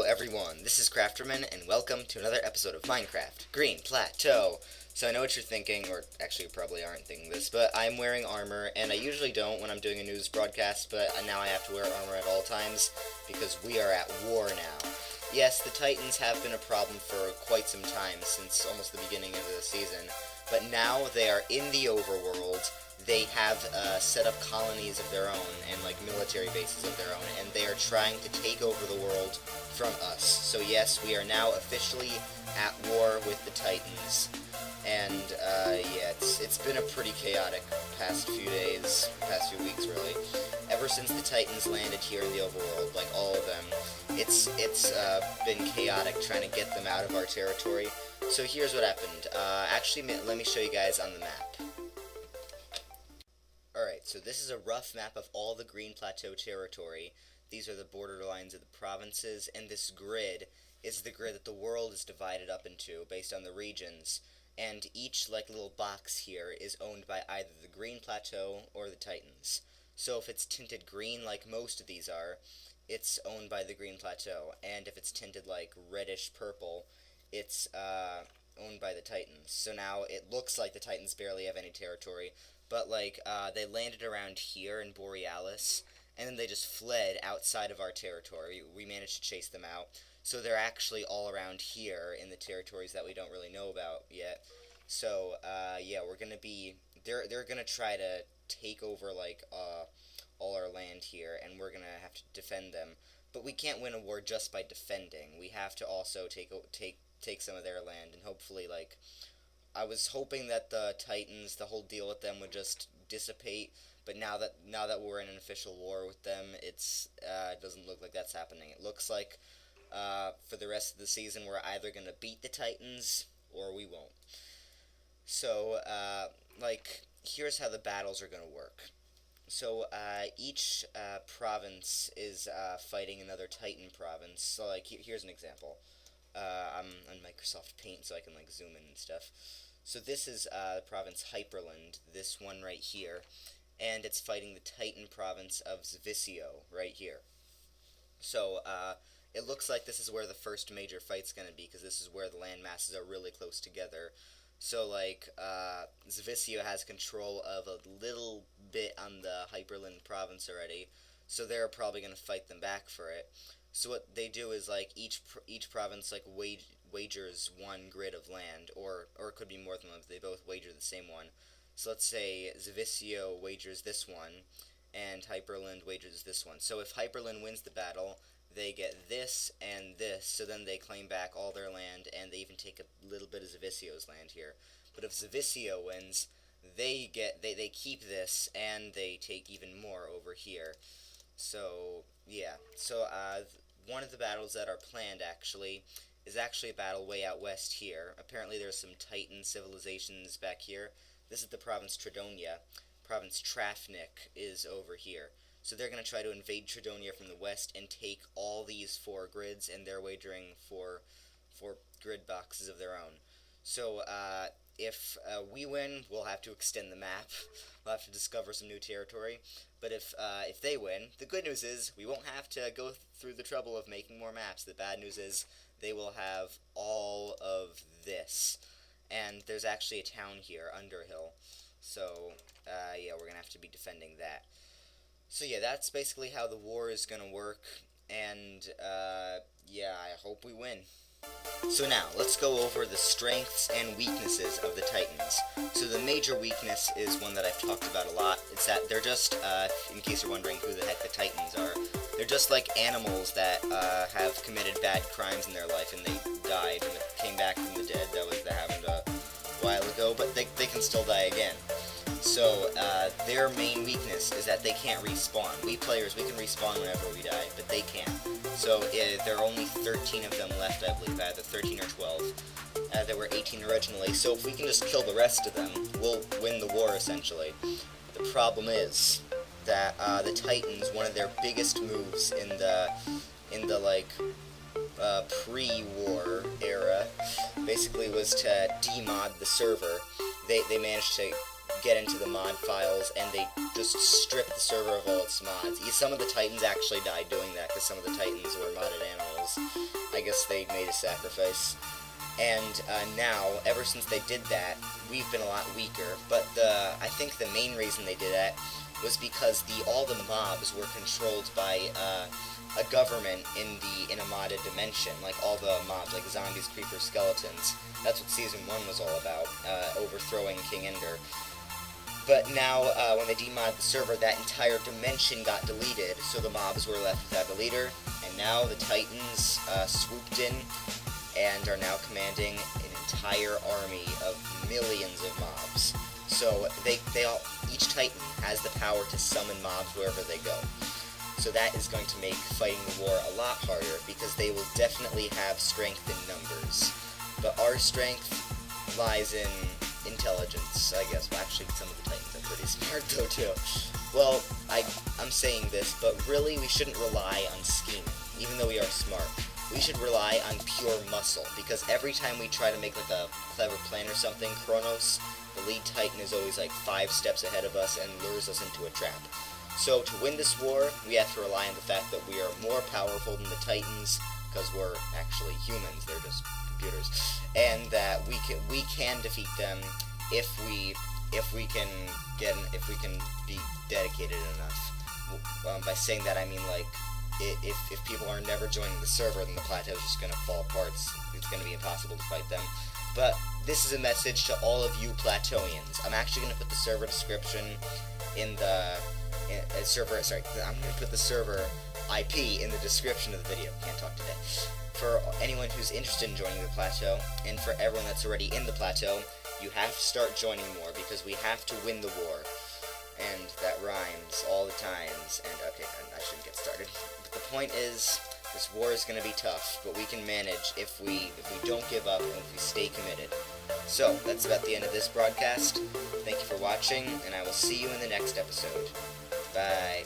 Hello everyone, this is Crafterman, and welcome to another episode of Minecraft Green Plateau. So I know what you're thinking, or actually you probably aren't thinking this, but I'm wearing armor, and I usually don't when I'm doing a news broadcast, but now I have to wear armor at all times, because we are at war now. Yes, the Titans have been a problem for quite some time, since almost the beginning of the season, but now they are in the overworld. They have set up colonies of their own and like military bases of their own, and they are trying to take over the world from us. So yes, we are now officially at war with the Titans, and yeah, it's been a pretty chaotic past few days, past few weeks really. Ever since the Titans landed here in the overworld, like all of them, it's been chaotic trying to get them out of our territory. So here's what happened. Actually, let me show you guys on the map. Alright, so this is a rough map of all the Green Plateau territory. These are the borderlines of the provinces, and this grid is the grid that the world is divided up into based on the regions. And each like little box here is owned by either the Green Plateau or the Titans. So if it's tinted green like most of these are, it's owned by the Green Plateau. And if it's tinted like reddish purple, it's owned by the Titans. So now it looks like the Titans barely have any territory. But, like, they landed around here in Borealis, and then they just fled outside of our territory. We managed to chase them out. So they're actually all around here in the territories that we don't really know about yet. So, yeah, we're gonna be... They're gonna try to take over, like, all our land here, and we're gonna have to defend them. But we can't win a war just by defending. We have to also take some of their land, and hopefully, like... I was hoping that the Titans, the whole deal with them would just dissipate, but now that we're in an official war with them, it doesn't look like that's happening. It looks like for the rest of the season we're either going to beat the Titans or we won't. So, like, here's how the battles are going to work. So, each province is fighting another Titan province. So, like, here's an example. I'm on Microsoft Paint, so I can, like, zoom in and stuff. So this is the province Hyperland, this one right here, and it's fighting the Titan province of Zvisio right here. So it looks like this is where the first major fight's going to be, because this is where the land masses are really close together. So, like, Zvisio has control of a little bit on the Hyperland province already, so they're probably going to fight them back for it. So what they do is, like, each province, like, wagers one grid of land, or it could be more than one if they both wager the same one. So let's say Zvisio wagers this one, and Hyperland wagers this one. So if Hyperland wins the battle, they get this and this, so then they claim back all their land, and they even take a little bit of Zvisio's land here. But if Zvisio wins, they keep this, and they take even more over here. So, yeah. So, one of the battles that are planned, actually, is actually a battle way out west here. Apparently there's some Titan civilizations back here. This is the province Tridonia. Province Trafnik is over here. So they're going to try to invade Tridonia from the west and take all these 4 grids, and they're wagering for 4 grid boxes of their own. So, if we win, we'll have to extend the map. We'll have to discover some new territory. But if they win, the good news is we won't have to go through the trouble of making more maps. The bad news is they will have all of this. And there's actually a town here, Underhill. So, yeah, we're going to have to be defending that. So, yeah, that's basically how the war is going to work. And, yeah, I hope we win. So now, let's go over the strengths and weaknesses of the Titans. So the major weakness is one that I've talked about a lot. It's that they're just, in case you're wondering who the heck the Titans are, they're just like animals that have committed bad crimes in their life, and they died and came back from the dead. That happened a while ago, but they can still die again. So, their main weakness is that they can't respawn. We players, we can respawn whenever we die, but they can't. So, there are only 13 of them left, I believe, either 13 or 12. There were 18 originally, so if we can just kill the rest of them, we'll win the war, essentially. The problem is that, the Titans, one of their biggest moves in the like, pre-war era, basically was to demod the server. They managed to get into the mod files, and they just stripped the server of all its mods. Some of the Titans actually died doing that, because some of the Titans were modded animals. because I guess they made a sacrifice. And now, ever since they did that, we've been a lot weaker. But I think the main reason they did that was because all the mobs were controlled by a government in a modded dimension, like all the mobs, like zombies, creepers, skeletons. That's what Season 1 was all about, overthrowing King Ender. But now, when they demodded the server, that entire dimension got deleted, so the mobs were left without a leader, and now the Titans swooped in and are now commanding an entire army of millions of mobs. So each Titan has the power to summon mobs wherever they go. So that is going to make fighting the war a lot harder, because they will definitely have strength in numbers. But our strength lies in intelligence, I guess. Well, actually, some of the Titans are pretty smart, though, too. Well, I'm saying this, but really we shouldn't rely on scheming, even though we are smart. We should rely on pure muscle, because every time we try to make like a clever plan or something, Kronos, the lead Titan, is always like 5 steps ahead of us and lures us into a trap. So to win this war, we have to rely on the fact that we are more powerful than the Titans, because we're actually humans, they're just computers, and that we can defeat them if we can be dedicated enough. By saying that, I mean, like, if people are never joining the server, then the Plateau is just going to fall apart. It's going to be impossible to fight them. But this is a message to all of you Platoians. I'm actually going to put the server description in the I'm going to put the server IP in the description of the video. Can't talk today. For anyone who's interested in joining the Plateau, and for everyone that's already in the Plateau, you have to start joining more, because we have to win the war. And that rhymes all the times, and okay, I shouldn't get started. But the point is, this war is going to be tough, but we can manage if we don't give up and if we stay committed. So, that's about the end of this broadcast. Thank you for watching, and I will see you in the next episode. Bye.